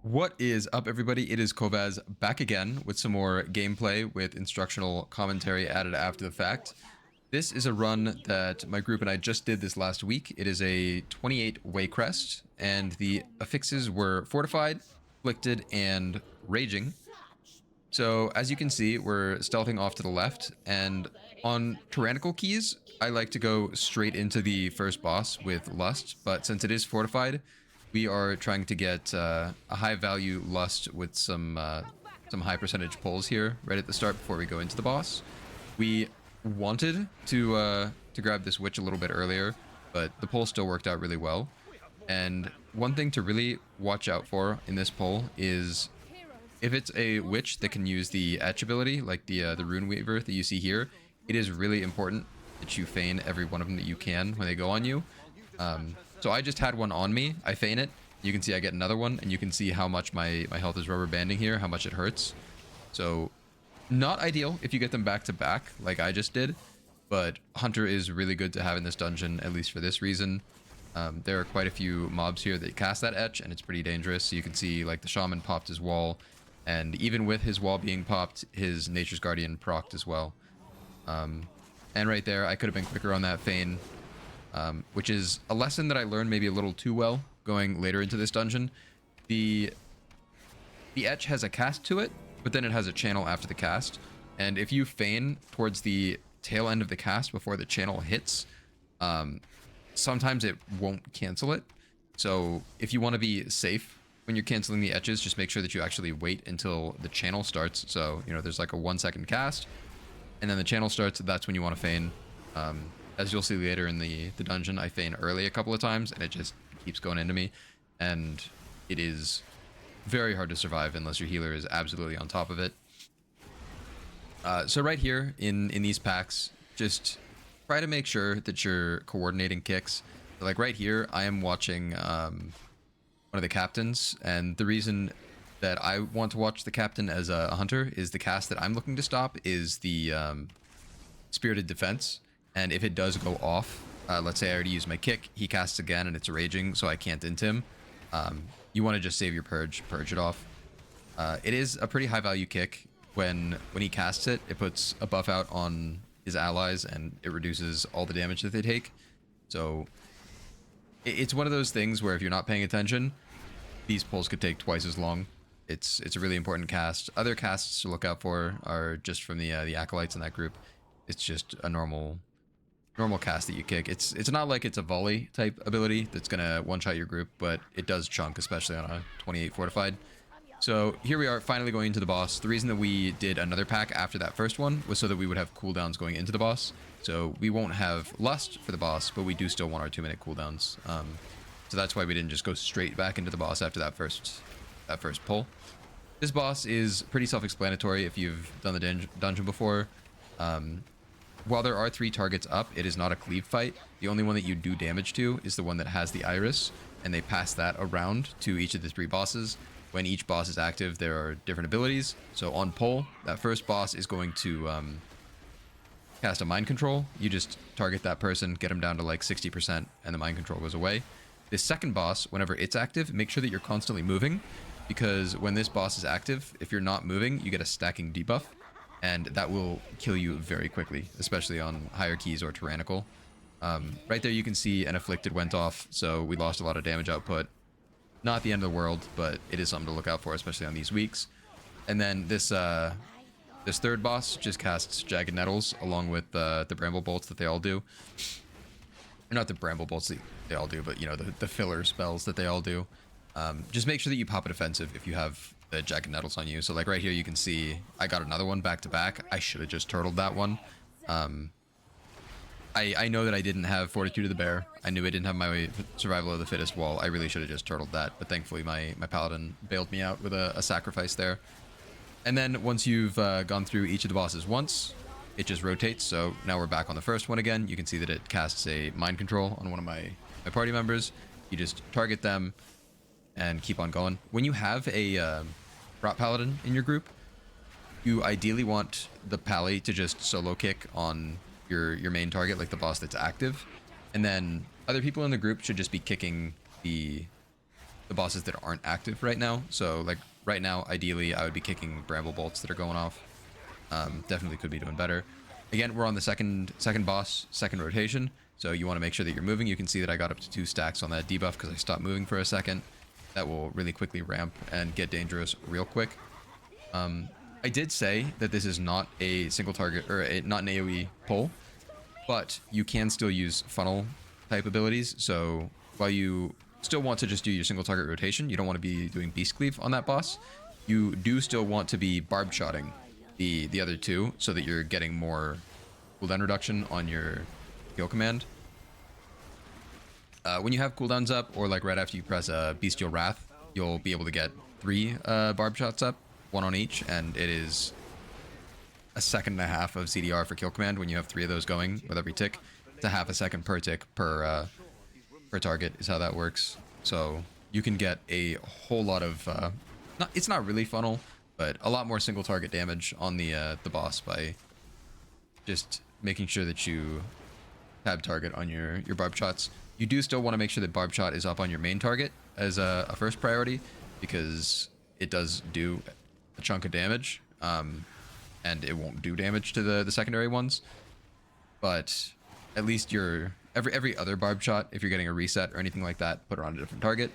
What is up, everybody? It is Kovaz back again with some more gameplay with instructional commentary added after the fact. This is a run that my group and I just did this last week. It is a 28 Waycrest, and the affixes were fortified, afflicted, and raging. So as you can see, we're stealthing off to the left, and on tyrannical keys, I like to go straight into the first boss with lust, but since it is fortified, we are trying to get a high value lust with some high percentage pulls here right at the start before we go into the boss. We wanted to grab this witch a little bit earlier, but the pull still worked out really well. And one thing to really watch out for in this pull is if it's a witch that can use the etch ability, like the rune weaver that you see here, it is really important that you feign every one of them that you can when they go on you. So I just had one on me. I feign it. You can see I get another one, and you can see how much my health is rubber banding here, how much it hurts. So not ideal if you get them back to back like I just did, but Hunter is really good to have in this dungeon, at least for this reason. There are quite a few mobs here that cast that etch, and it's pretty dangerous. So you can see like the shaman popped his wall, and even with his wall being popped, his Nature's Guardian procced as well. And right there, I could have been quicker on that feign, which is a lesson that I learned maybe a little too well going later into this dungeon. The etch has a cast to it, but then it has a channel after the cast. And if you feign towards the tail end of the cast before the channel hits, sometimes it won't cancel it. So if you want to be safe when you're canceling the etches, just make sure that you actually wait until the channel starts. So, you know, there's like a 1 second cast, and then the channel starts. That's when you want to feign. As you'll see later in the dungeon, I feign early a couple of times, and it just keeps going into me. And it is very hard to survive unless your healer is absolutely on top of it. So right here in these packs, just try to make sure that you're coordinating kicks. So like right here, I am watching one of the captains, and the reason that I want to watch the captain as a hunter is the cast that I'm looking to stop is the Spirited Defense. And if it does go off, let's say I already used my kick, he casts again and it's raging, so I can't int him. You want to just save your purge it off. It is a pretty high value kick. When he casts it, it puts a buff out on his allies and it reduces all the damage that they take. So it's one of those things where if you're not paying attention, these pulls could take twice as long. It's a really important cast. Other casts to look out for are just from the acolytes in that group. It's just a normal cast that you kick. It's not like it's a volley type ability that's gonna one-shot your group, but it does chunk, especially on a 28 fortified. So here we are finally going into the boss. The reason that we did another pack after that first one was so that we would have cooldowns going into the boss. So we won't have lust for the boss, but we do still want our 2-minute cooldowns. So that's why we didn't just go straight back into the boss after that first pull. This boss is pretty self-explanatory if you've done the dungeon before. While there are 3 targets up, it is not a cleave fight. The only one that you do damage to is the one that has the iris, and they pass that around to each of the 3 bosses. When each boss is active, there are different abilities. So on pull, that first boss is going to cast a mind control. You just target that person, get them down to like 60%, and the mind control goes away. This second boss, whenever it's active, make sure that you're constantly moving, because when this boss is active, if you're not moving, you get a stacking debuff. And that will kill you very quickly, especially on higher keys or tyrannical. Right there you can see an afflicted went off, so we lost a lot of damage output. Not the end of the world, but it is something to look out for, especially on these weeks. And then this third boss just casts Jagged Nettles along with the Bramble Bolts that they all do. Or not the Bramble Bolts that they all do, but you know, the filler spells that they all do. Just make sure that you pop a defensive if you have the Jagged Nettles on you. So like right here you can see I got another one back to back. I should have just turtled that one. I know that I didn't have Fortitude of the Bear. I knew I didn't have my Survival of the Fittest wall. I really should have just turtled that, but thankfully my paladin bailed me out with a sacrifice there. And then once you've gone through each of the bosses once, it just rotates. So now we're back on the first one again. You can see that it casts a mind control on one of my party members. You just target them and keep on going. When you have a prot paladin in your group, you ideally want the pally to just solo kick on your main target, like the boss that's active, and then other people in the group should just be kicking the the bosses that aren't active right now. So like right now, ideally, I would be kicking bramble bolts that are going off. Definitely could be doing better. Again, we're on the second boss, second rotation. So you want to make sure that you're moving. You can see that I got up to 2 stacks on that debuff because I stopped moving for a second. That will really quickly ramp and get dangerous real quick. I did say that this is not a single target or not an AoE pull, but you can still use funnel type abilities. So while you still want to just do your single target rotation, you don't want to be doing beast cleave on that boss. You do still want to be barb shotting the other two so that you're getting more cooldown reduction on your kill command. When you have cooldowns up, or like right after you press Bestial Wrath, you'll be able to get 3 barb shots up, 1 on each, and it is a 1.5 seconds of CDR for kill command when you have 3 of those going with every tick. It's a 0.5 second per tick per target is how that works. So you can get a whole lot of it's not really funnel, but a lot more single target damage on the boss by just making sure that you tab target on your barb shots. You do still want to make sure that barb shot is up on your main target as a first priority, because it does do a chunk of damage, and it won't do damage to the secondary ones. But at least your every other barb shot, if you're getting a reset or anything like that, put it on a different target.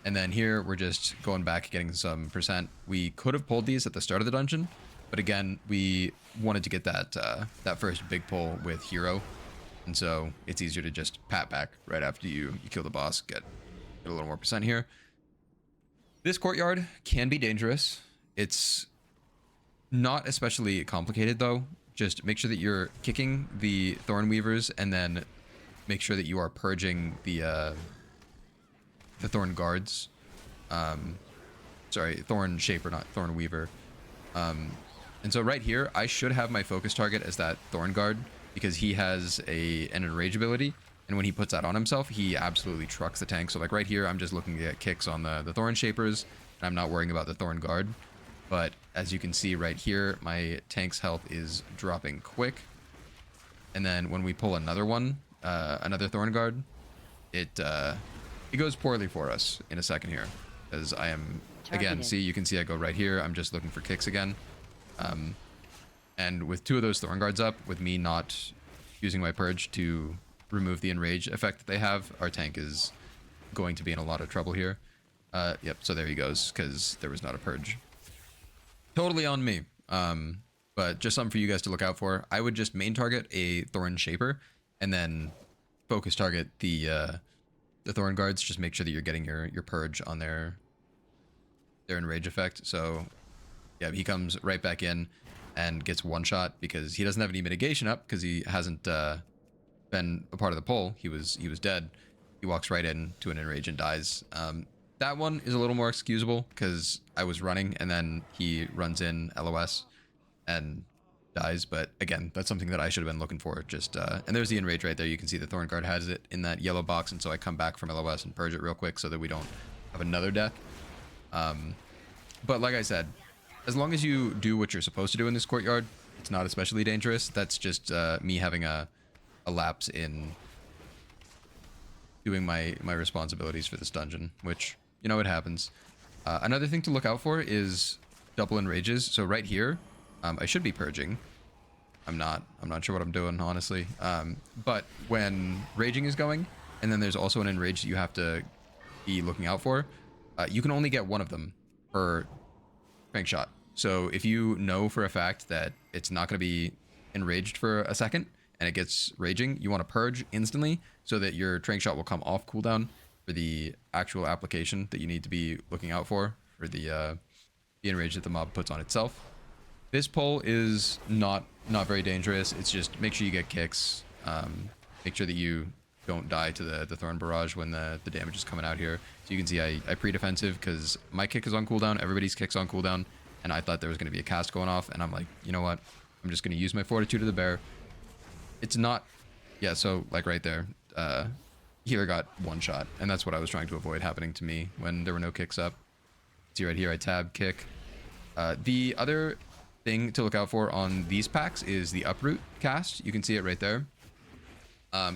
And then here we're just going back, getting some percent. We could have pulled these at the start of the dungeon, but again, we wanted to get that first big pull with hero. And so it's easier to just pat back right after you kill the boss, get a little more percent here. This courtyard can be dangerous. It's not especially complicated though. Just make sure that you're kicking the Thorn Weavers, and then make sure that you are purging the Thorn Guards. Sorry, Thorn Shaper, not Thorn Weaver. And so right here, I should have my focus target as that Thorn Guard, because he has an enrage ability, and when he puts that on himself, he absolutely trucks the tank. So like right here, I'm just looking to get kicks on the Thorn Shapers, and I'm not worrying about the Thorn Guard. But as you can see right here, my tank's health is dropping quick. And then when we pull another one, another Thorn Guard, it goes poorly for us in a second here, because I am again, see, you can see I go right here, I'm just looking for kicks again. And with 2 of those Thorn Guards up, with me not using my purge to remove the enrage effect that they have, our tank is going to be in a lot of trouble here. Yep, so there he goes, because there was not a purge. Totally on me. But just something for you guys to look out for. I would just main target a Thorn Shaper, and then focus target the Thorn Guards. Just make sure that you're getting your purge on their enrage effect. So yeah, he comes right back in and gets 1 shot because he doesn't have any mitigation up, because he hasn't been a part of the pull. He was dead. He walks right in to an enrage and dies. That one is a little more excusable because I was running and then he runs in LOS and dies. But again, that's something that I should have been looking for. Just and there's the enrage right there. You can see the Thorn Guard has it in that yellow box, and so I come back from LOS and purge it real quick so that we don't have another death. But like I said, as long as you do what you're supposed to do in this courtyard, it's not especially dangerous. That's just me having a lapse in doing my responsibilities for this dungeon, which, you know, it happens. Another thing to look out for is double enrages. So right here, I should be purging. I'm not sure what I'm doing, honestly. But when raging is going, and then there's also an enrage that you have to be looking out for, you can only get 1 of them per crank shot. So if you know for a fact that it's not going to be enraged for a second and it gets raging, you want to purge instantly so that your trank shot will come off cooldown for the actual application that you need to be looking out for the enrage that the mob puts on itself. This pull is not very dangerous. It's just make sure you get kicks. Make sure that you don't die to the Thorn Barrage when the damage is coming out here. So you can see I pre-defensive because my kick is on cooldown, everybody's kick's on cooldown, and I thought there was going to be a cast going off, and I'm like, you know what? I'm just going to use my Fortitude of the Bear. It's not... Yeah, so, like, right there, healer got 1 shot, and that's what I was trying to avoid happening to me when there were no kicks up. See right here, I tab, kick. The other thing to look out for on these packs is the Uproot cast. You can see it right there.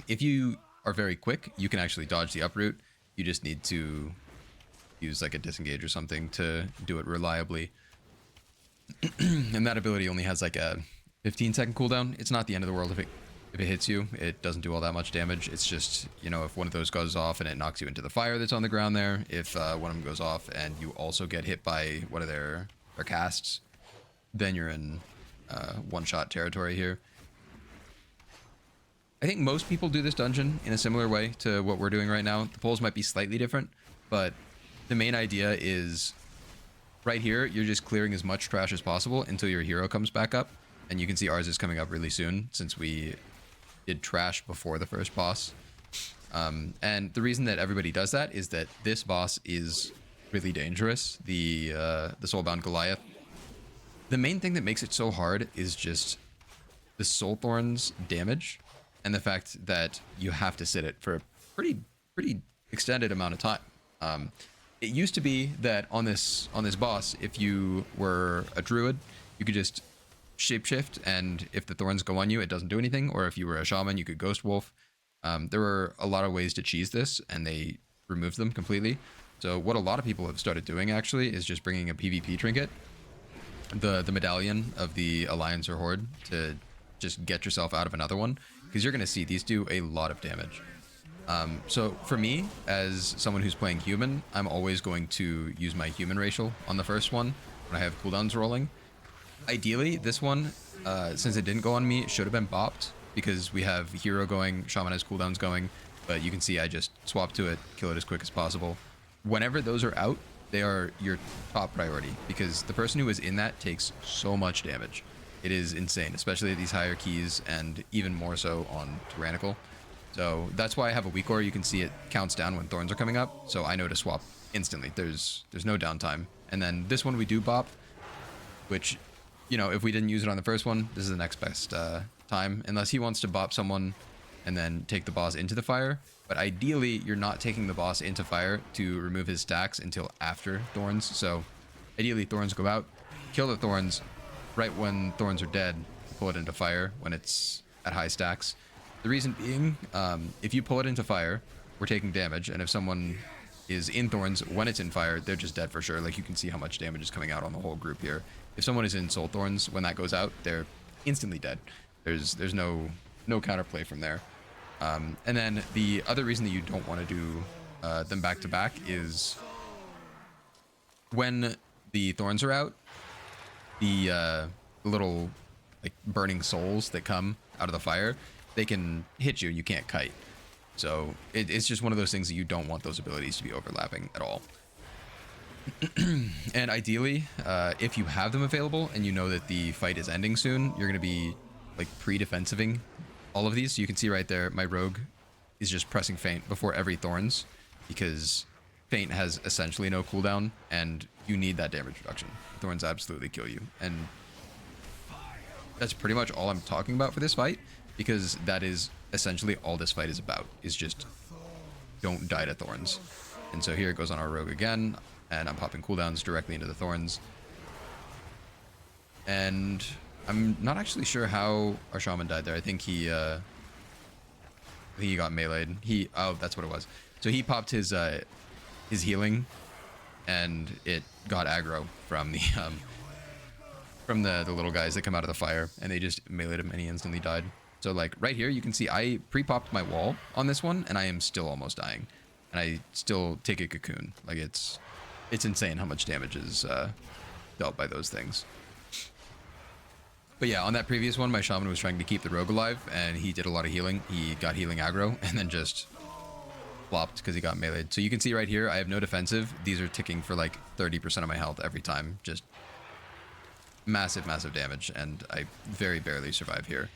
If you are very quick, you can actually dodge the Uproot. You just need to use like a disengage or something to do it reliably. And that ability only has like a 15-second cooldown. It's not the end of the world if it hits you. It doesn't do all that much damage. It's just, you know, if one of those goes off and it knocks you into the fire that's on the ground there, if one of them goes off and you also get hit by one of their casts, then you're in one-shot territory here. I think most people do this dungeon in a similar way to what we're doing right now. The polls might be slightly different, but the main idea is right here, you're just clearing as much trash as possible until your hero comes back up. And you can see ours is coming up really soon since we did trash before the first boss. And the reason that everybody does that is that this boss is really dangerous, the Soulbound Goliath. The main thing that makes it so hard is just the Soul Thorns damage and the fact that you have to sit it for a pretty extended amount of time. It used to be that on this boss, if you were a druid, you could just shapeshift, and if the thorns go on you, it doesn't do anything. Or if you were a shaman, you could ghost wolf. There were a lot of ways to cheese this, and they removed them completely. So what a lot of people have started doing actually is just bringing a PvP trinket, the medallion of the Alliance or Horde, to just get yourself out of another one, because you're going to see these do a lot of damage. So for me, as someone who's playing human, I'm always going to use my human racial on the first one when I have cooldowns rolling. Ideally, this one, since it didn't go on me, should have been bopped, because we have hero going, shaman has cooldowns going, but you can see I just swap to it, kill it as quick as possible. Whenever those are out, they are your top priority, because the person who is in that takes so much damage. It is insane, especially at these higher keys, and even more so on Tyrannical. So that's why I have a WeakAuras. You can see it counts down when thorns are coming up, so I know to swap instantly. There's no downtime. And then this one we do bop, which, you know, if we didn't use it on the first one, this is the next best time, unless he wants to bop someone and then take the boss into the fire. But ideally, you're not taking the boss into fire to remove his stacks until after thorns. So ideally, thorns go out, kill the thorns. Right when thorns are dead, pull it into fire when it's at high stacks. The reason being, if you pull it into fire, we're taking damage, and if someone is in thorns when it's in fire, they're just dead for sure. Like, you can see how much damage is coming out on the whole group here. If someone is in soul thorns when that goes out, they're instantly dead. There's no counterplay from there. And then the other reason that you don't want to do them back to back is when the thorns are out, the little like burning souls that come out of the fire, they can hit you. You can't kite. So it's just one of those things that you don't want those abilities to be overlapping at all. And ideally, if you have them available and you know that the fight is ending soon, you're going to be like pre-defensiving all of these. So you can see right there, my rogue is just pressing feint before every thorns, because feint has essentially no cooldown and you need that damage reduction. Thorns absolutely kill you. And that's pretty much all I'm talking about for this fight, because that is essentially all this fight is about, is just don't die to thorns. And so here it goes on our rogue again, and I'm popping cooldowns directly into the thorns. And I'm not actually sure how our shaman died there. I think he got meleeed. Oh, that's what it was. So he popped his healing, and it got aggro from the little guys that come out of the fire, and they just meleeed him and he instantly died. So like right here, you can see I pre-popped my wall on this one, and I am still almost dying, and I still take a cocoon. Like it's insane how much damage is dealt by those things. But yeah, on that previous one, my shaman was trying to keep the rogue alive, and he did a lot of healing. He got healing aggro, and then just flopped because he got meleeed. So you can see right here, I have no defensive. These are ticking for like 30% of my health every time. Just massive, massive damage, and I very barely survive here.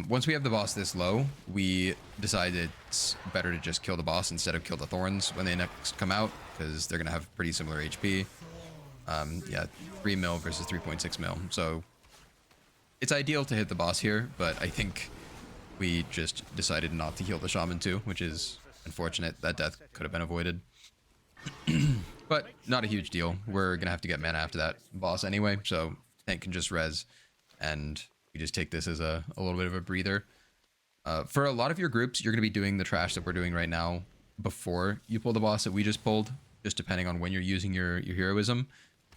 Once we have the boss this low, we decided it's better to just kill the boss instead of kill the thorns when they next come out, because they're going to have pretty similar HP. Yeah, 3 mil versus 3.6 mil. So it's ideal to hit the boss here, but I think we just decided not to heal the shaman too, which is unfortunate. That death could have been avoided. But not a huge deal. We're going to have to get mana after that boss anyway, so tank can just res, and we just take this as a little bit of a breather. For a lot of your groups, you're going to be doing the trash that we're doing right now before you pull the boss that we just pulled, just depending on when you're using your heroism.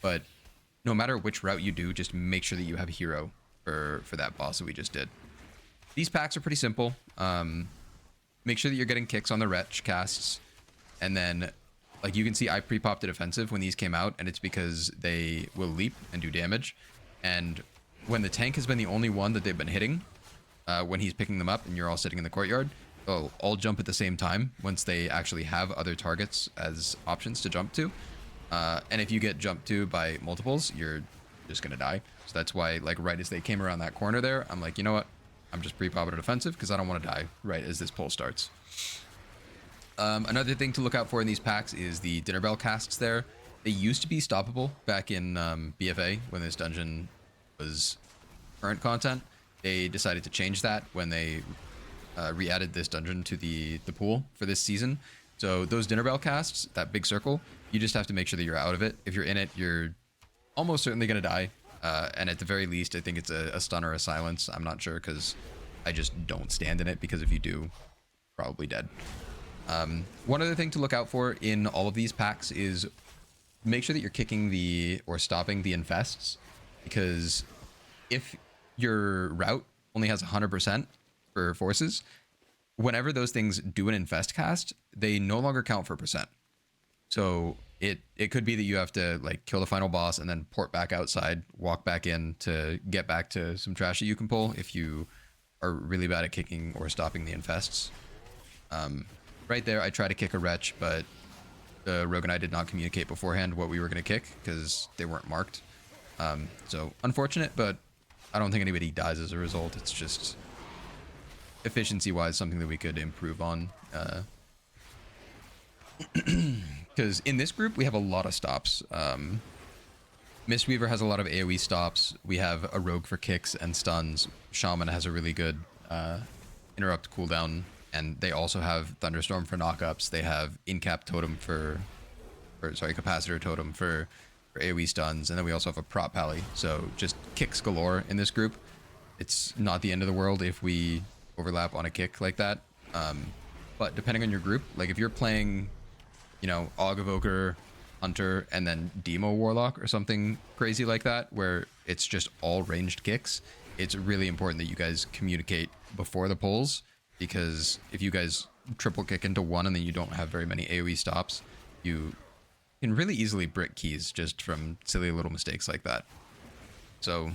But no matter which route you do, just make sure that you have a hero for that boss that we just did. These packs are pretty simple. Make sure that you're getting kicks on the Wretch casts. And then, like you can see, I pre-popped a defensive when these came out, and it's because they will leap and do damage. And when the tank has been the only one that they've been hitting, when he's picking them up and you're all sitting in the courtyard, they'll all jump at the same time once they actually have other targets as options to jump to. And if you get jumped to by multiples, you're just gonna die. So that's why, like, right as they came around that corner there, I'm like, you know what? I'm just pre-popping a defensive because I don't want to die right as this pull starts. Another thing to look out for in these packs is the dinner bell casts there. They used to be stoppable back in BFA when this dungeon was current content. They decided to change that when they re-added this dungeon to the pool for this season. So those dinner bell casts, that big circle, you just have to make sure that you're out of it. If you're in it, you're almost certainly going to die. And at the very least, I think it's a stun or a silence. I'm not sure because I just don't stand in it, because if you do, probably dead. One other thing to look out for in all of these packs is make sure that you're kicking or stopping the infests, because if your route only has 100% for forces, whenever those things do an infest cast, they no longer count for percent. So it could be that you have to, like, kill the final boss and then port back outside, walk back in to get back to some trash that you can pull if you are really bad at kicking or stopping the infests. Right there, I tried to kick a Wretch, but the Rogue and I did not communicate beforehand what we were going to kick because they weren't marked. So unfortunate, but I don't think anybody dies as a result. It's just efficiency-wise something that we could improve on. Because in this group, we have a lot of stops. Mistweaver has a lot of AoE stops. We have a Rogue for kicks and stuns. Shaman has a really good interrupt cooldown. And they also have Thunderstorm for knockups. They have Incap Totem Capacitor Totem for AoE stuns. And then we also have a Prot Pally. So just kicks galore in this group. It's not the end of the world if we overlap on a kick like that. But depending on your group, like if you're playing, you know, Og Evoker, Hunter, and then Demo Warlock or something crazy like that, where it's just all ranged kicks, it's really important that you guys communicate before the pulls, because if you guys triple kick into one and then you don't have very many AoE stops, you can really easily brick keys just from silly little mistakes like that. So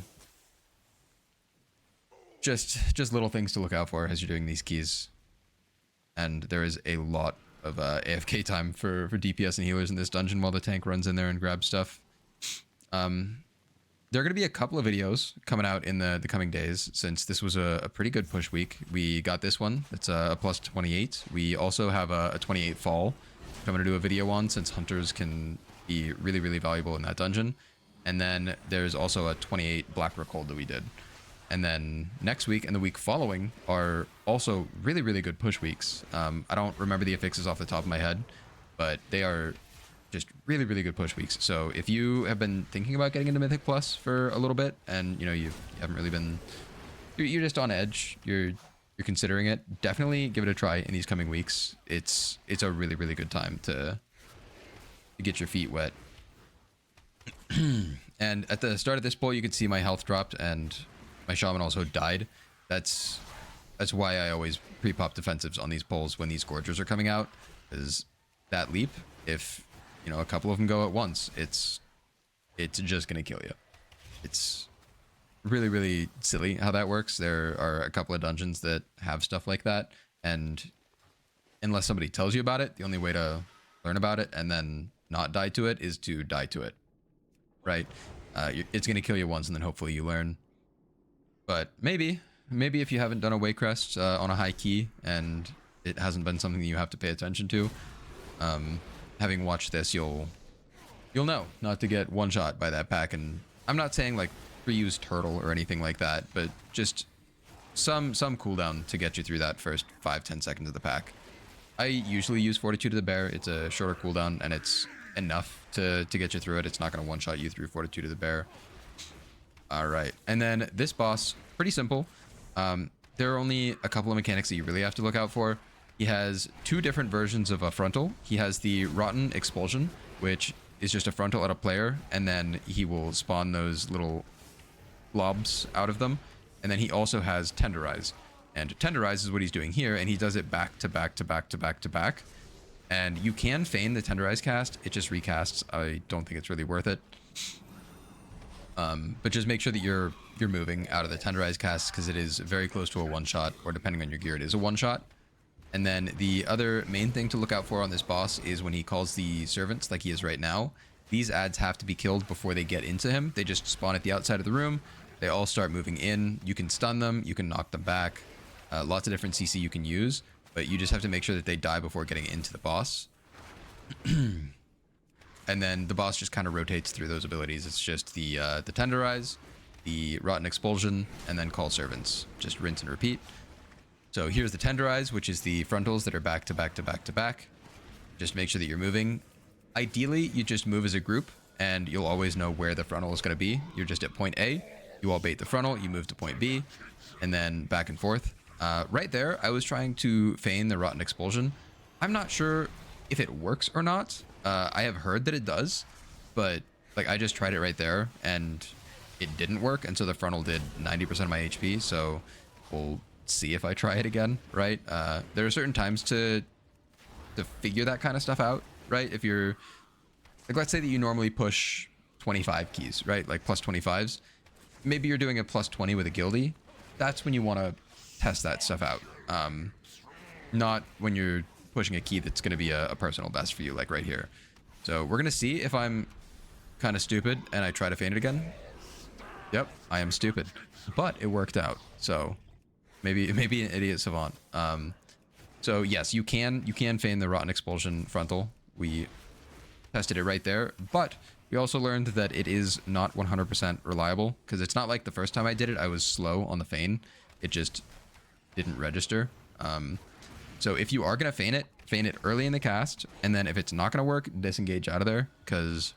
just little things to look out for as you're doing these keys. And there is a lot of AFK time for DPS and healers in this dungeon while the tank runs in there and grabs stuff. There are going to be a couple of videos coming out in the coming days, since this was a pretty good push week. We got this one. It's a plus 28. We also have a 28 fall, which I'm going to do a video on, since hunters can be really, really valuable in that dungeon. And then there's also a 28 Black Rockhold that we did. And then next week and the week following are also really, really good push weeks. I don't remember the affixes off the top of my head, but they are just really, really good push weeks. So if you have been thinking about getting into Mythic Plus for a little bit, and you know you haven't really been, you're just on edge, you're considering it, definitely give it a try in these coming weeks. It's a really, really good time to get your feet wet. And at the start of this poll, you could see my health dropped and my shaman also died. That's why I always pre-pop defensives on these pulls when these Gorgers are coming out, is that leap, if you know a couple of them go at once, it's just gonna kill you. It's really, really silly how that works. There are a couple of dungeons that have stuff like that, and unless somebody tells you about it, the only way to learn about it and then not die to it is to die to it, right? It's gonna kill you once and then hopefully you learn. But maybe if you haven't done a Waycrest on a high key and it hasn't been something that you have to pay attention to, having watched this, you'll know not to get one shot by that pack. And I'm not saying like reuse turtle or anything like that, but just some cooldown to get you through that first 5-10 seconds of the pack. I usually use Fortitude of the Bear. It's a shorter cooldown and it's enough to get you through it. It's not going to one-shot you through Fortitude of the Bear. All right, and then this boss, pretty simple. There are only a couple of mechanics that you really have to look out for. He has two different versions of a frontal. He has the Rotten Expulsion, which is just a frontal at a player, and then he will spawn those little blobs out of them. And then he also has tenderize, and tenderize is what he's doing here, and he does it back to back to back to back to back. And you can feign the tenderize cast, it just recasts. I don't think it's really worth it. But just make sure that you're moving out of the tenderize cast, because it is very close to a one-shot, or depending on your gear, it is a one-shot. And then the other main thing to look out for on this boss is when he calls the servants, like he is right now. These ads have to be killed before they get into him. They just spawn at the outside of the room. They all start moving in. You can stun them. You can knock them back. Lots of different CC you can use, but you just have to make sure that they die before getting into the boss. And then the boss just kind of rotates through those abilities. It's just the tenderize, the rotten expulsion, and then call servants. Just rinse and repeat. So here's the tenderize, which is the frontals that are back to back to back to back. Just make sure that you're moving. Ideally, you just move as a group, and you'll always know where the frontal is going to be. You're just at point A, you all bait the frontal, you move to point B, and then back and forth. Right there, I was trying to feign the rotten expulsion. I'm not sure if it works or not. I have heard that it does, but like I just tried it right there, and it didn't work, and so the frontal did 90% of my HP, so we'll see if I try it again, right? There are certain times to figure that kind of stuff out, right? If you're like, let's say that you normally push 25 keys, right? Like plus 25s. Maybe you're doing a plus 20 with a guildie. That's when you want to test that stuff out. Not when you're pushing a key that's going to be a personal best for you, like right here. So we're going to see if I'm kind of stupid and I try to feign it again. Yep, I am stupid, but it worked out. So maybe an idiot savant. So yes, you can feign the rotten expulsion frontal. We tested it right there, but we also learned that it is not 100% reliable, because it's not like the first time I did it, I was slow on the feign. It just didn't register. So if you are going to feign it early in the cast, and then if it's not going to work, disengage out of there, because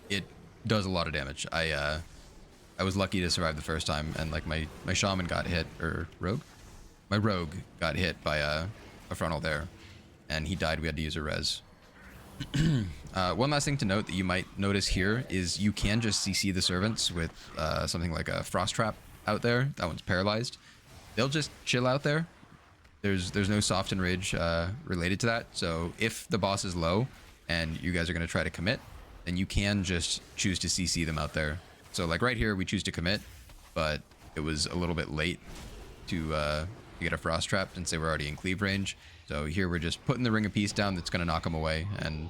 it does a lot of damage. I was lucky to survive the first time, and like my shaman got hit, or rogue? My rogue got hit by a frontal there, and he died. We had to use a res. One last thing to note that you might notice here is you can just CC the servants with something like a frost trap out there. That one's paralyzed. They'll just chill out there. There's no soft and rage related to that. So if the boss is low and you guys are going to try to commit, then you can just choose to CC them out there. So like right here, we choose to commit, but it was a little bit late to get a frost trap since they were already in cleave range. So here we're just putting the Ring of Peace down that's going to knock them away, and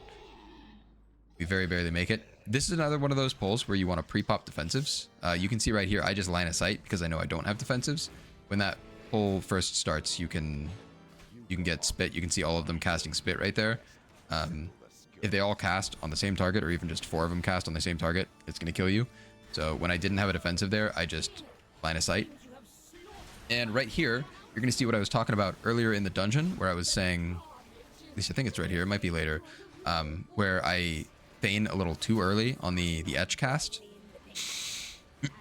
we very barely make it. This is another one of those pulls where you want to pre-pop defensives. You can see right here, I just line of sight because I know I don't have defensives. When that pull first starts, you can get spit. You can see all of them casting spit right there. If they all cast on the same target, or even just 4 of them cast on the same target, it's going to kill you. So when I didn't have a defensive there, I just line of sight. And right here, you're going to see what I was talking about earlier in the dungeon, where I was saying, at least I think it's right here, it might be later, where I feign a little too early on the etch cast.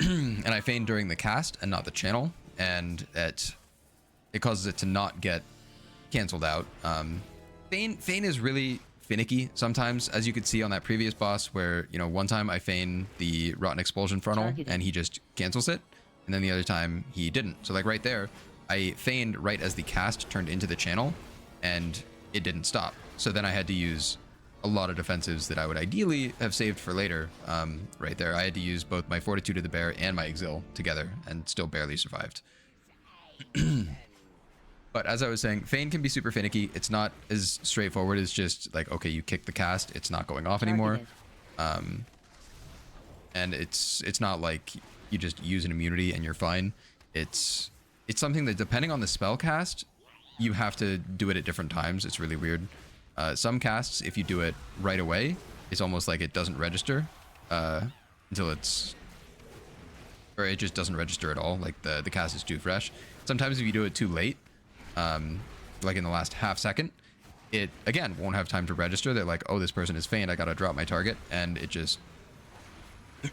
And I feign during the cast and not the channel, and it causes it to not get canceled out. Feign is really finicky sometimes, as you could see on that previous boss, where, you know, one time I feign the rotten expulsion frontal and he just cancels it, and then the other time he didn't. So like right there, I feigned right as the cast turned into the channel, and it didn't stop. So then I had to use a lot of defensives that I would ideally have saved for later. Right there, I had to use both my Fortitude of the Bear and my Exil together, and still barely survived. But as I was saying, feign can be super finicky. It's not as straightforward as just like, okay, you kick the cast, it's not going off anymore. And it's not like you just use an immunity and you're fine. It's something that, depending on the spell cast, you have to do it at different times. It's really weird. Some casts, if you do it right away, it's almost like it doesn't register until it's, or it just doesn't register at all. Like the cast is too fresh. Sometimes if you do it too late, like in the last half second, it again won't have time to register. They're like, oh, this person is feigned, I gotta drop my target, and it just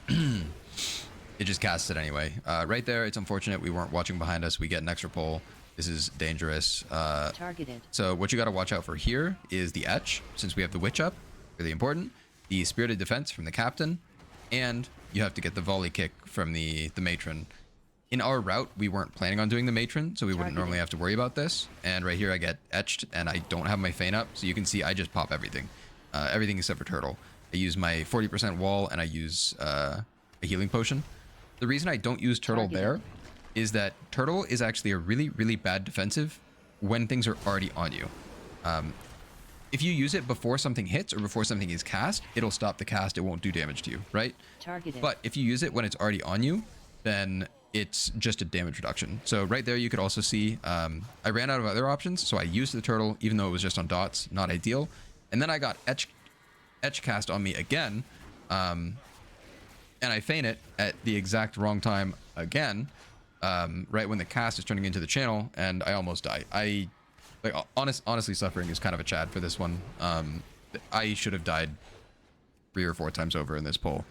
it just casts it anyway. Right there, it's unfortunate we weren't watching behind us. We get an extra pull. This is dangerous. Targeted. So what you got to watch out for here is the etch, since we have the witch up. really important. The spirited defense from the captain, and you have to get the volley kick from the matron. In our route, we weren't planning on doing the matron, so we wouldn't normally have to worry about this. And right here, I get etched, and I don't have my feint up, so you can see I just pop everything. Everything except for turtle. I use my 40% wall, and I use a healing potion. The reason I don't use turtle there is that turtle is actually a really, really bad defensive when things are already on you. If you use it before something hits or before something is cast, it'll stop the cast. It won't do damage to you, right? But if you use it when it's already on you, then it's just a damage reduction. So right there, you could also see I ran out of other options, so I used the turtle, even though it was just on dots, not ideal. And then I got etch cast on me again, and I feint it at the exact wrong time again, right when the cast is turning into the channel, and I almost die. Honestly, suffering is kind of a Chad for this one. I should have died 3 or 4 times over in this pull.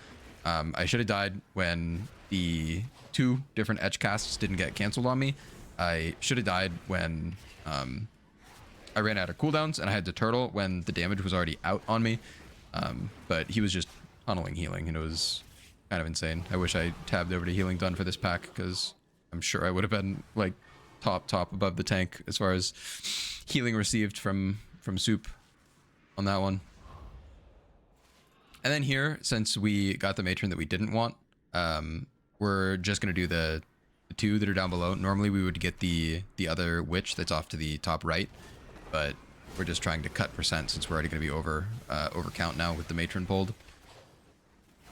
I should have died when the 2 different etch casts didn't get canceled on me. I should have died when I ran out of cooldowns, and I had to turtle when the damage was already out on me. But he was just tunneling healing, and it was kind of insane. I wish I tabbed over to healing done for this pack, because I'm sure I would have been like top above the tank as far as healing received from soup on that one. And then here, since we got the matron that we didn't want, we're just going to do the 2 that are down below. Normally we would get the other witch that's off to the top right, but we're just trying to cut percent since we're already going to be over count now with the matron pulled.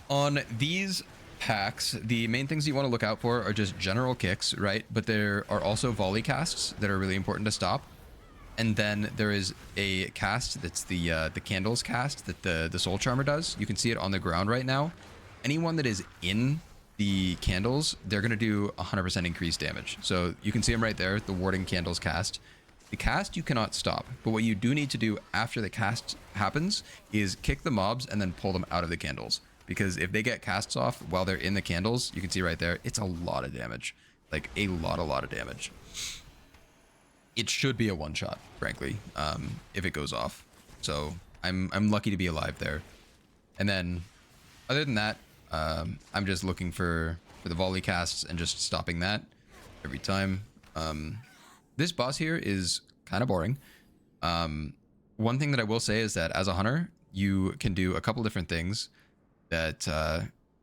On these packs, the main things you want to look out for are just general kicks, right? But there are also volley casts that are really important to stop. And then there is a cast that's the candles cast that the soul charmer does. You can see it on the ground right now. Anyone that is in the candles, they're going to do 100% increased damage. So you can see them right there, the warding candles cast. The cast you cannot stop, but what you do need to do after the cast happens is kick the mobs and then pull them out of the candles. Because if they get casts off while they're in the candles, you can see right there, it's a lot of damage. Like a lot of damage. It should be a one-shot, frankly, if it goes off. So I'm lucky to be alive there. And then, other than that, I'm just looking for the volley casts and just stopping that every time. This boss here is kind of boring. One thing that I will say is that as a hunter, you can do a couple different things that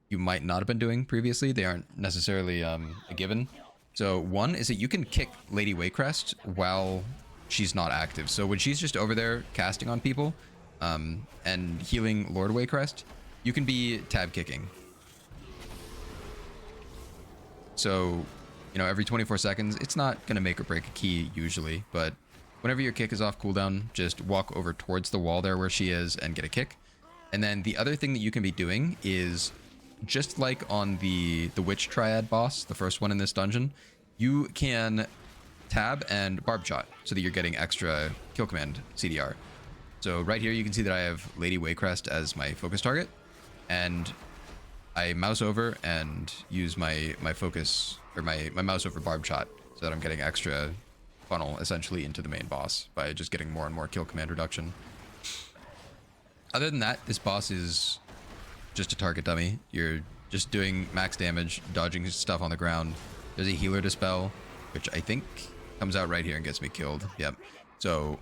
you might not have been doing previously. They aren't necessarily a given. So one is that you can kick Lady Waycrest while she's not active. So when she's just over there casting on people and healing Lord Waycrest, you can be tab kicking. So, you know, every 24 seconds, it's not going to make or break a key usually, but whenever your kick is off cooldown, just walk over towards the wall there where she is and get a kick. And then the other thing that you can be doing is, just like on the Witch Triad boss, the first one in this dungeon, you can tab and barb shot so that you're getting extra kill command CDR. So right here you can see that I have Lady Waycrest as my focus target, and I mouse over and use my focus, or my mouse over barb shot, so that I'm getting extra funnel essentially into the main boss by just getting more and more kill command reduction. Other than that, this boss is just a target dummy. You're just doing max damage, dodging stuff on the ground. There's a healer dispel, which I think comes out right here and gets me killed. Yep. So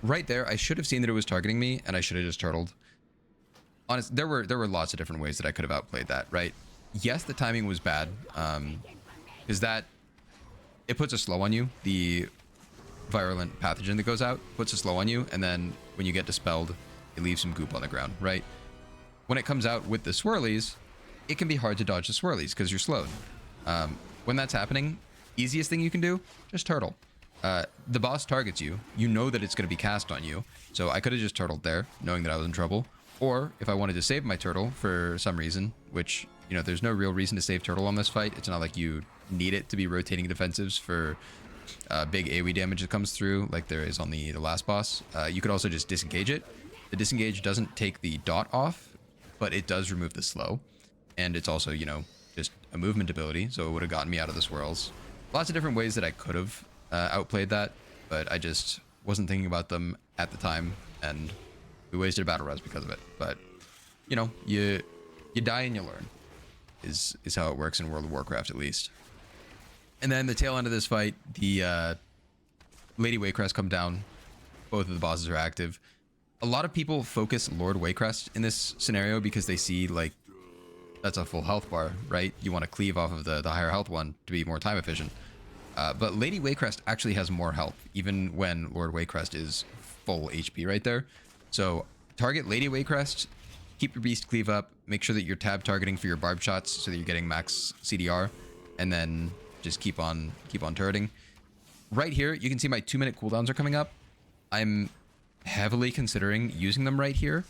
right there, I should have seen that it was targeting me, and I should have just turtled. Honest, there were lots of different ways that I could have outplayed that, right? Yes, the timing was bad, is that it puts a slow on you. The virulent pathogen that goes out puts a slow on you, and then when you get dispelled, it leaves some goop on the ground, right? When it comes out with the swirlies, it can be hard to dodge the swirlies because you're slowed. When that's happening, easiest thing you can do, just turtle. The boss targets you. You know that it's going to be cast on you. So I could have just turtled there, knowing that I was in trouble. Or if I wanted to save my turtle for some reason, which, you know, there's no real reason to save turtle on this fight. It's not like you need it to be rotating defensives for big AoE damage that comes through like there is on the last boss. You could also just disengage it. The disengage doesn't take the dot off, but it does remove the slow. And it's also, you know, just a movement ability, so it would have gotten me out of the swirls. Lots of different ways that I could have outplayed that, but I just wasn't thinking about them at the time, and We wasted a battle res because of it, but you know, you die and you learn is how it works in World of Warcraft, at least. And then the tail end of this fight, the Lady Waycrest come down. Both of the bosses are active. A lot of people focus Lord Waycrest in this scenario because they see like that's a full health bar, right? You want to cleave off of the higher health one to be more time efficient. But Lady Waycrest actually has more health, even when Lord Waycrest is full HP right there. So target Lady Waycrest, keep your beast cleave up, make sure that you're tab targeting for your barb shots so that you're getting max CDR, and then just keep on turreting. Right here, you can see my 2-minute cooldowns are coming up. I'm heavily considering using them right here,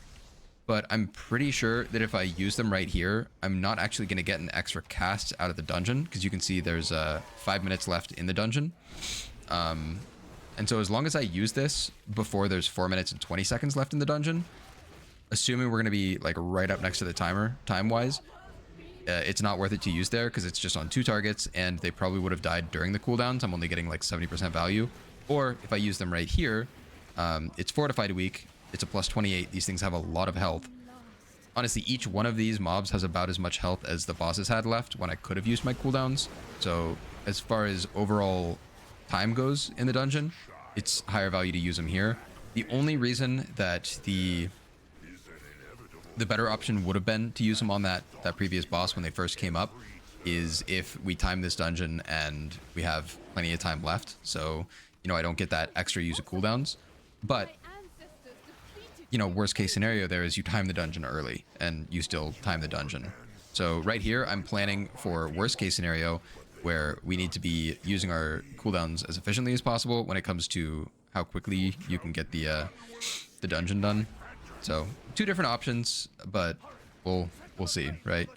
but I'm pretty sure that if I use them right here, I'm not actually going to get an extra cast out of the dungeon, because you can see there's 5 minutes left in the dungeon. And so as long as I use this before there's 4 minutes and 20 seconds left in the dungeon, assuming we're going to be like right up next to the timer time-wise, it's not worth it to use there because it's just on 2 targets and they probably would have died during the cooldowns. I'm only getting like 70% value. Or if I use them right here, it's fortified weak. It's a plus 28. These things have a lot of health. Honestly, each one of these mobs has about as much health as the bosses had left when I could have used my cooldowns. So as far as overall time goes in the dungeon, it's higher value to use them here. The only reason that the better option would have been to use them on that previous boss when they first came up is if we time this dungeon and we have plenty of time left. So, you know, I don't get that extra use of cooldowns. But, you know, worst case scenario there is you time the dungeon early and you still time the dungeon. So right here, I'm planning for worst case scenario where we need to be using our cooldowns as efficiently as possible when it comes to how quickly you can get the dungeon done. So 2 different options, but we'll see, right?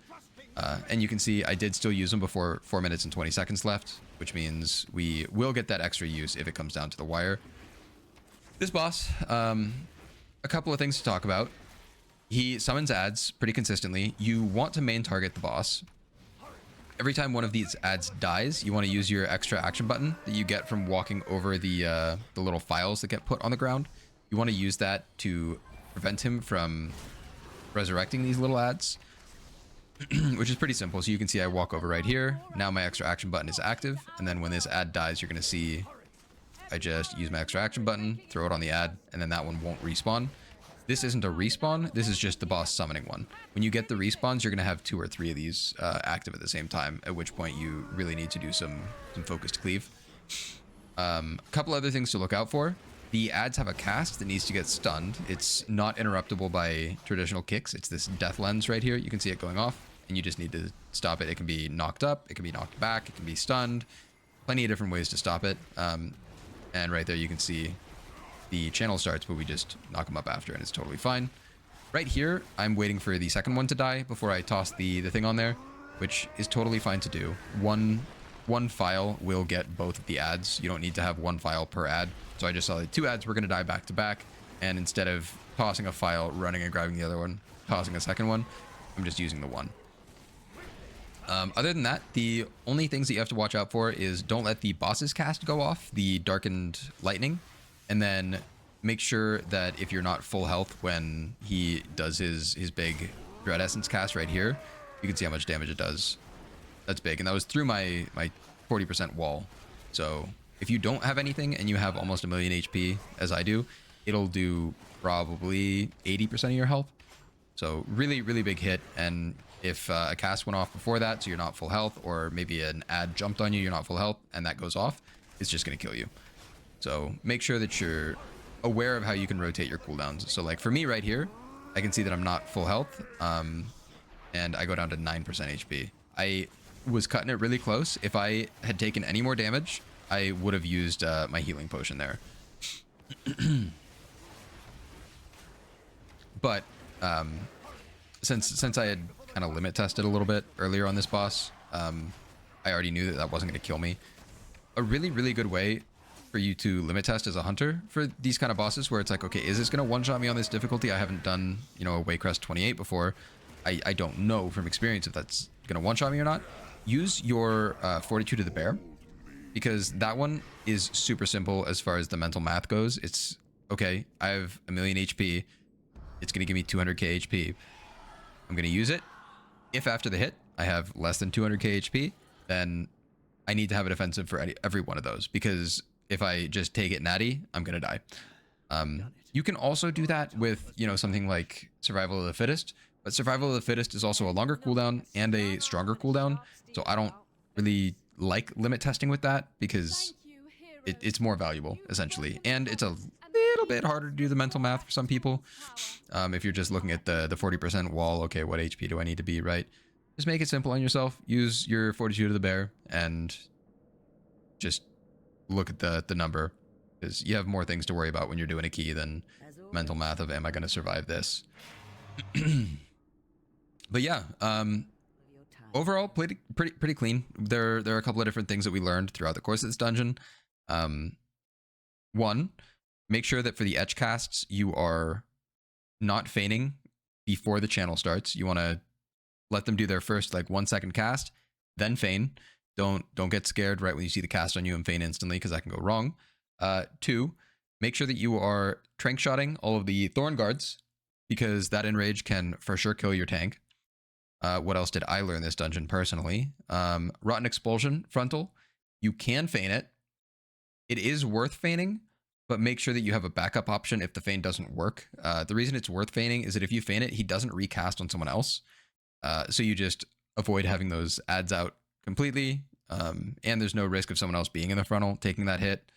And you can see I did still use them before 4 minutes and 20 seconds left, which means we will get that extra use if it comes down to the wire. This boss, a couple of things to talk about. He summons ads pretty consistently. You want to main target the boss. Every time one of these ads dies, you want to use your extra action button that you get from walking over the little files that get put on the ground. You want to use that to prevent him from resurrecting these little ads, which is pretty simple. So you can see I walk over right here. Now my extra action button is active. And then when this ad dies, you're going to see I just use my extra action button, throw it on the ad, and then that one won't respawn. This isn't a respawn. This is just the boss summoning one. When you get the respawns, you're going to have 2 or 3 of these active at the same time, at which point you really need to do some focused cleave. A couple other things to look out for. The ads have a cast that needs to get stunned. It's not interruptible by traditional kicks. It's this death lens right here. You can see it going off, and you just need to stop it. It can be knocked up. It can be knocked back. It can be stunned. Plenty of different ways to stop it. And right there, you can see the channel starts, but we just knock them up after, and it's totally fine. Right here, I'm waiting for the second one to die before I toss the thing on there, which is totally fine to do. One file will get both of the ads. You don't need to have 1 file per ad. So I just saw that 2 ads were going to die back to back, and instead of tossing a file, running and grabbing the other one, tossing a second one, I'm just using the one. Other than that, the only things that you have to watch out for is don't let the boss's cast go off, the darkened lightning, and then make sure that if you're not full health when he does his big Dread Essence cast right here, you can see how much damage it does. That's big, and that was through my 40% wall. So if you don't have anything and you have almost 1 million HP, as I do, it'll do probably 80% of your health. So really, really big hit. And if a cast went off before that, so you're not full health, or maybe an ad jumped on you, you're not full health, and that goes off, it's just going to kill you. So make sure that you're aware of how you can rotate your cooldowns. So like for me right here, I can see that I'm not full health, and I go down to 9% HP. I was cutting it really close. If I had taken any more damage, I would have used my healing potion there. But since I had kind of limit tested a little bit earlier on this boss, I already knew that that wasn't going to kill me. A really, really good way for you to limit test as a hunter for these kind of bosses, where it's like, okay, is this going to one-shot me on this difficulty? I haven't done, you know, a Waycrest 28 before. I don't know from experience if that's going to one-shot me or not. Use your Fortitude of the Bear, because that one is super simple as far as the mental math goes. It's, okay, I have 1 million HP. it's going to give me 200k HP. I'm going to use it. If after the hit I have less than 200k HP, then I need to have a defensive for every one of those, because if I just take it natty, I'm going to die. You can also do that with, you know, something like Survival of the Fittest, but Survival of the Fittest is also a longer cooldown and a stronger cooldown, so I don't really like limit testing with that, because it's more valuable, essentially, and it's a little bit harder to do the mental math for some people. If you're just looking at the 40% wall, okay, what HP do I need to be, right? Just make it simple on yourself. Use your Fortitude of the Bear and just look at the number, because you have more things to worry about when you're doing a key than mental math of, am I going to survive this? But yeah, overall, pretty clean. There are a couple of different things that we learned throughout the course of this dungeon. One, make sure that for the etch casts, you are not feigning before the channel starts. You want to let them do their first like 1 second cast, then feign. Don't get scared right when you see the cast on you and feign instantly, because that can go wrong. Two, make sure that you are trank shotting all of the thorn guards, because that enrage can for sure kill your tank. What else did I learn this dungeon personally? Rotten Expulsion frontal. You can feign it. It is worth feigning, but make sure that you have a backup option if the feign doesn't work. The reason it's worth feigning is that if you feign it, he doesn't recast on someone else. So you just avoid having those ads out completely. And there's no risk of someone else being in the frontal, taking that hit.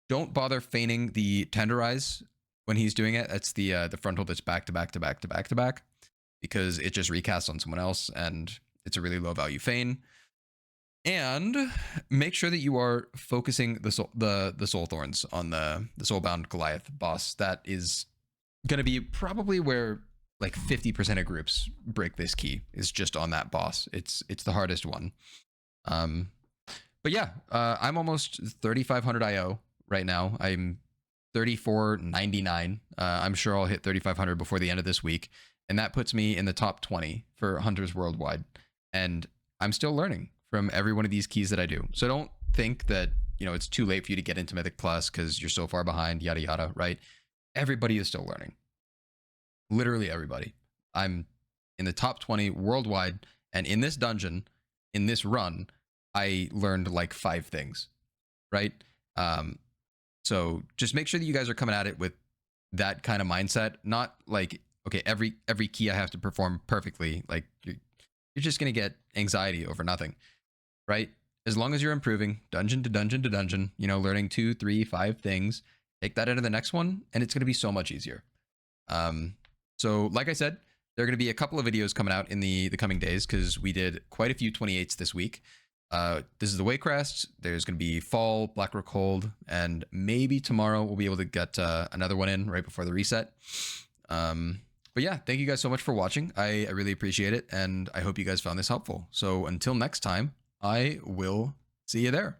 Don't bother feigning the tenderize when he's doing it. That's the frontal that's back to back to back to back to back, because it just recasts on someone else and it's a really low value feign. And make sure that you are focusing the soul thorns on the Soulbound Goliath boss. That is going to be probably where like 50% of groups break this key, is just on that boss. It's the hardest one. But yeah, I'm almost 3,500 IO right now. I'm 3,499. I'm sure I'll hit 3,500 before the end of this week, and that puts me in the top 20 for hunters worldwide. And I'm still learning from every one of these keys that I do. So don't think that, you know, it's too late for you to get into Mythic Plus because you're so far behind, yada yada, right? Everybody is still learning. Literally everybody. I'm in the top 20 worldwide, and in this dungeon, in this run, I learned like 5 things, right? So just make sure that you guys are coming at it with that kind of mindset, not like, okay, every key I have to perform perfectly. Like you're just gonna get anxiety over nothing, right? As long as you're improving dungeon to dungeon to dungeon, you know, learning 2, 3, 5 things, take that into the next one, and it's gonna be so much easier. So like I said, there are going to be a couple of videos coming out in the coming days, because we did quite a few 28s this week. This is the Waycrest. There's going to be Fall, Blackrock Hold, and maybe tomorrow we'll be able to get another one in right before the reset. But yeah, thank you guys so much for watching. I really appreciate it, and I hope you guys found this helpful. So until next time, I will see you there.